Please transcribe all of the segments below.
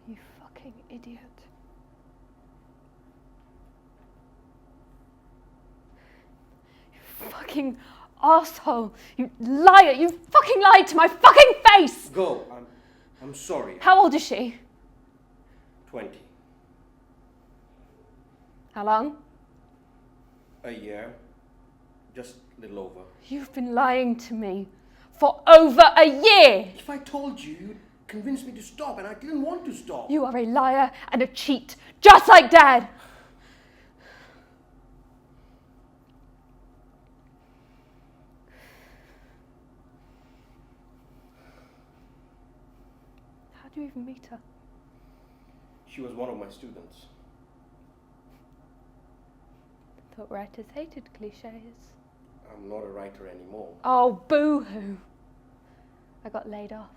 You fucking idiot. You fucking asshole. You liar. You fucking lied to my fucking face. Go. I'm sorry. How old is she? 20. How long? A year. Just a little over. You've been lying to me for over a year. If I told you, you'd convince me to stop, and I didn't want to stop. You are a liar and a cheat, just like Dad. How do you even meet her? She was one of my students. Thought writers hated cliches. I'm not a writer anymore. Oh, boo-hoo. I got laid off.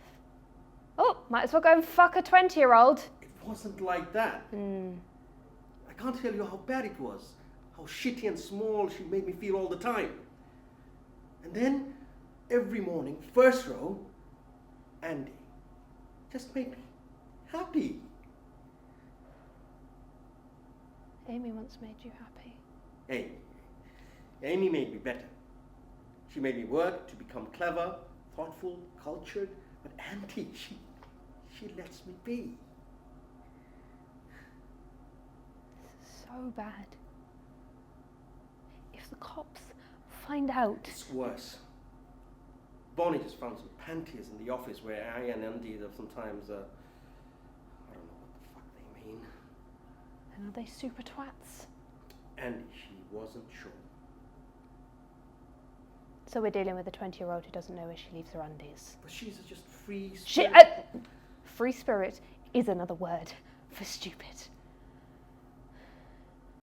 Oh, might as well go and fuck a 20-year-old. It wasn't like that. I can't tell you how bad it was. How shitty and small she made me feel all the time. And then, every morning, first row, Andy just made me happy. Amy once made you happy. Amy made me better. She made me work to become clever, thoughtful, cultured. But Andy, she lets me be. This is so bad. If the cops find out... It's worse. Bonnie just found some panties in the office where I and Andy have sometimes, I don't know what the fuck they mean. And are they super twats? Andy, she wasn't sure. So we're dealing with a 20-year-old who doesn't know where she leaves her undies. But she's just free spirit. Free spirit is another word for stupid.